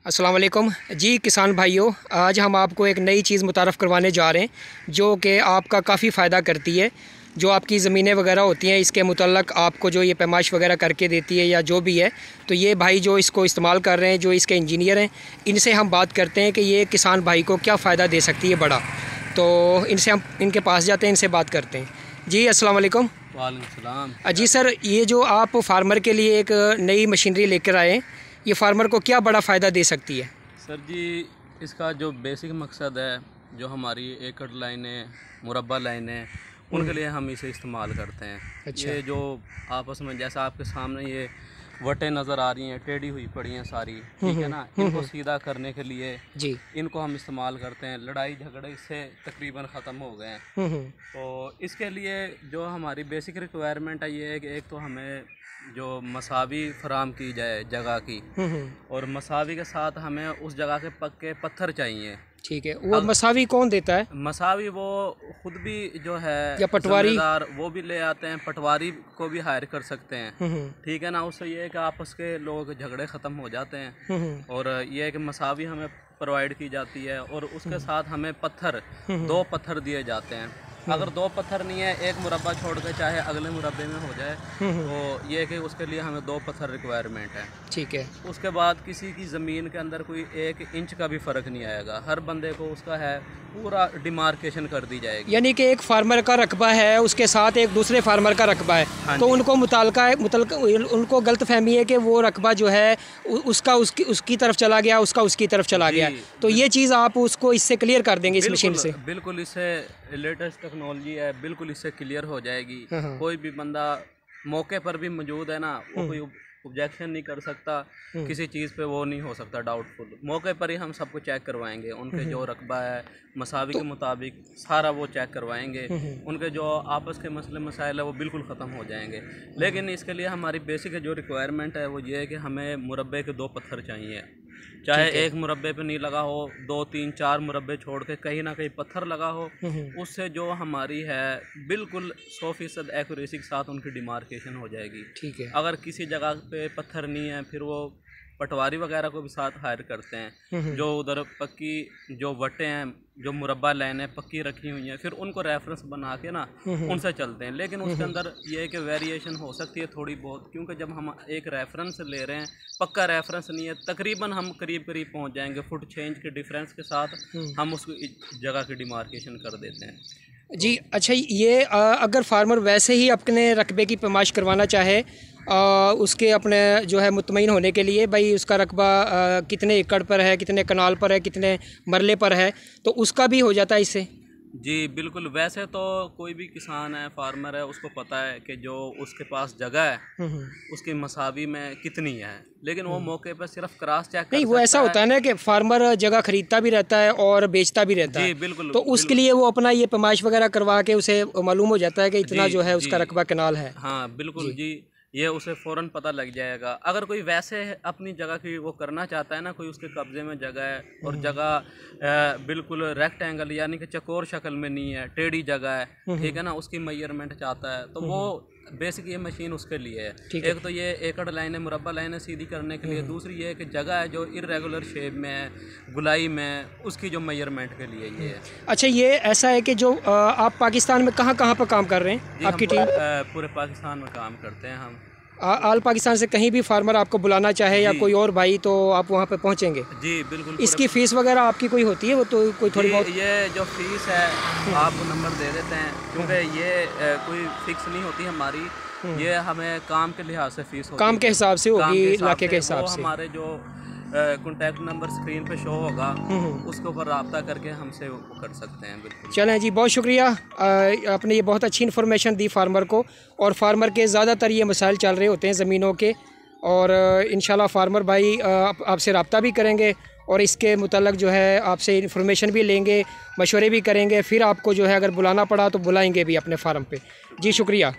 अस्सलाम वालेकुम जी किसान भाइयों, आज हम आपको एक नई चीज़ मुतारफ़ करवाने जा रहे हैं जो कि आपका काफ़ी फ़ायदा करती है। जो आपकी ज़मीनें वगैरह होती हैं इसके मुतल्लक आपको जो ये पैमाइश वगैरह करके देती है या जो भी है, तो ये भाई जो इसको इस्तेमाल कर रहे हैं, जो इसके इंजीनियर हैं, इनसे हम बात करते हैं कि ये किसान भाई को क्या फ़ायदा दे सकती है बड़ा। तो इनसे हम इनके पास जाते हैं, इनसे बात करते हैं। जी अस्सलाम वालेकुम। वालेकुम सलाम। जी सर, ये जो आप फार्मर के लिए एक नई मशीनरी लेकर आए हैं, ये फार्मर को क्या बड़ा फ़ायदा दे सकती है? सर जी, इसका जो बेसिक मकसद है, जो हमारी एकड़ लाइनें, मुरब्बा लाइनें, उनके लिए हम इसे इस्तेमाल करते हैं। अच्छा। ये जो आपस में, जैसा आपके सामने ये वटें नज़र आ रही हैं, टेढ़ी हुई पड़ी हैं सारी, ठीक है ना, इनको सीधा करने के लिए जी इनको हम इस्तेमाल करते हैं। लड़ाई झगड़े इससे तकरीबन ख़त्म हो गए हैं। तो इसके लिए जो हमारी बेसिक रिक्वायरमेंट है ये है कि एक तो हमें जो मसावी फराम की जाए जगह की, और मसावी के साथ हमें उस जगह के पक्के पत्थर चाहिए। ठीक है। वो मसावी कौन देता है? मसावी वो खुद भी जो है या पटवारी, वो भी ले आते हैं, पटवारी को भी हायर कर सकते हैं। ठीक है ना, उससे ये है कि आपस के लोग झगड़े ख़त्म हो जाते हैं। और ये है कि मसावी हमें प्रोवाइड की जाती है, और उसके साथ हमें पत्थर, 2 पत्थर दिए जाते हैं। अगर 2 पत्थर नहीं है, एक मुरब्बा छोड़ के चाहे अगले मुरब्बे में हो जाए, तो ये है कि उसके लिए हमें 2 पत्थर रिक्वायरमेंट है। ठीक है। उसके बाद किसी की ज़मीन के अंदर कोई 1 इंच का भी फ़र्क नहीं आएगा। हर बंदे को उसका है पूरा डिमार्केशन कर दी जाएगी। यानी कि एक फार्मर का रकबा है, उसके साथ एक दूसरे फार्मर का रकबा है। हाँ, तो उनको उनको गलत फहमी है कि वो रकबा जो है उसका उसकी तरफ चला गया, उसका उसकी तरफ चला गया। तो ये चीज़ आप उसको इससे क्लियर कर देंगे इस मशीन से? बिल्कुल, इससे लेटेस्ट टेक्नोलॉजी है, बिल्कुल इससे क्लियर हो जाएगी। कोई भी बंदा मौके पर भी मौजूद है ना, वो कोई ऑब्जेक्शन नहीं कर सकता, किसी चीज़ पे वो नहीं हो सकता डाउटफुल। मौके पर ही हम सबको चेक करवाएंगे, उनके जो रकबा है मसावी के मुताबिक सारा वो चेक करवाएंगे। उनके जो आपस के मसले मसाइल है वो बिल्कुल ख़त्म हो जाएंगे। लेकिन इसके लिए हमारी बेसिक जो रिक्वायरमेंट है वो ये है कि हमें मुरब्बे के 2 पत्थर चाहिए। चाहे एक मुरब्बे पे नहीं लगा हो, 2, 3, 4 मुरब्बे छोड़ के कहीं ना कहीं पत्थर लगा हो, उससे जो हमारी है बिल्कुल 100% एक्यूरेसी के साथ उनकी डिमार्केशन हो जाएगी। ठीक है। अगर किसी जगह पे पत्थर नहीं है, फिर वो पटवारी वगैरह को भी साथ हायर करते हैं, जो उधर पक्की जो वटें हैं, जो मुरब्बा लाइनें पक्की रखी हुई हैं, फिर उनको रेफरेंस बना के ना उनसे चलते हैं। लेकिन उसके अंदर ये है कि वेरिएशन हो सकती है थोड़ी बहुत, क्योंकि जब हम एक रेफरेंस ले रहे हैं, पक्का रेफरेंस नहीं है, तकरीबन हम करीब करीब पहुंच जाएंगे। फुट चेंज के डिफरेंस के साथ हम उस जगह की डिमार्केशन कर देते हैं। जी अच्छा, ये अगर फार्मर वैसे ही अपने रकबे की पैमाइश करवाना चाहे, उसके अपने जो है मुतमईन होने के लिए, भाई उसका रकबा कितने एकड़ पर है, कितने कनाल पर है, कितने मरले पर है, तो उसका भी हो जाता है इससे? जी बिल्कुल। वैसे तो कोई भी किसान है, फार्मर है, उसको पता है कि जो उसके पास जगह है उसकी मसावी में कितनी है, लेकिन वो मौके पर सिर्फ क्रॉस चेक कर नहीं, वो ऐसा होता है ना कि फार्मर जगह खरीदता भी रहता है और बेचता भी रहता है। जी बिल्कुल। तो उसके लिए वो अपना ये पैमाइश वगैरह करवा के उसे मालूम हो जाता है कि इतना जो है उसका रकबा कनाल है। हाँ बिल्कुल जी, ये उसे फ़ौरन पता लग जाएगा। अगर कोई वैसे अपनी जगह की वो करना चाहता है ना, कोई उसके कब्ज़े में जगह है और जगह बिल्कुल रेक्टेंगल यानी कि चकोर शक्ल में नहीं है, टेढ़ी जगह है, ठीक है ना, उसकी मेजरमेंट चाहता है, तो वो बेसिक ये मशीन उसके लिए है। एक तो ये एकड़ लाइनें, मुरब्बा लाइनें सीधी करने के लिए, दूसरी ये है कि जगह है जो इर्रेगुलर शेप में है, गुलाई में, उसकी जो मेजरमेंट के लिए ये है। अच्छा, ये ऐसा है कि जो आप पाकिस्तान में कहाँ कहाँ पर काम कर रहे हैं? आपकी टीम पूरे पाकिस्तान में काम करते हैं हम। आल पाकिस्तान से कहीं भी फार्मर आपको बुलाना चाहे या कोई और भाई, तो आप वहाँ पे पहुँचेंगे? जी बिल्कुल। इसकी फ़ीस वगैरह आपकी कोई होती है? वो तो कोई थोड़ी बहुत? ये जो फीस है आपको नंबर दे देते हैं, क्योंकि ये कोई फिक्स नहीं होती हमारी, ये हमें काम के लिहाज से फीस होती है। काम के हिसाब से होगी, इलाके के हिसाब से। हमारे जो कॉन्टैक्ट नंबर स्क्रीन पे शो होगा, उसके ऊपर रब्ता करके हमसे वो कर सकते हैं। बिल्कुल। चलें जी, बहुत शुक्रिया। आपने ये बहुत अच्छी इन्फॉर्मेशन दी फार्मर को, और फार्मर के ज़्यादातर ये मसाइल चल रहे होते हैं ज़मीनों के, और इंशाल्लाह फार्मर भाई आपसे रब्ता भी करेंगे और इसके मुतल्लक जो है आपसे इन्फॉर्मेशन भी लेंगे, मशवरे भी करेंगे, फिर आपको जो है अगर बुलाना पड़ा तो बुलाएंगे भी अपने फार्म पे। जी शुक्रिया।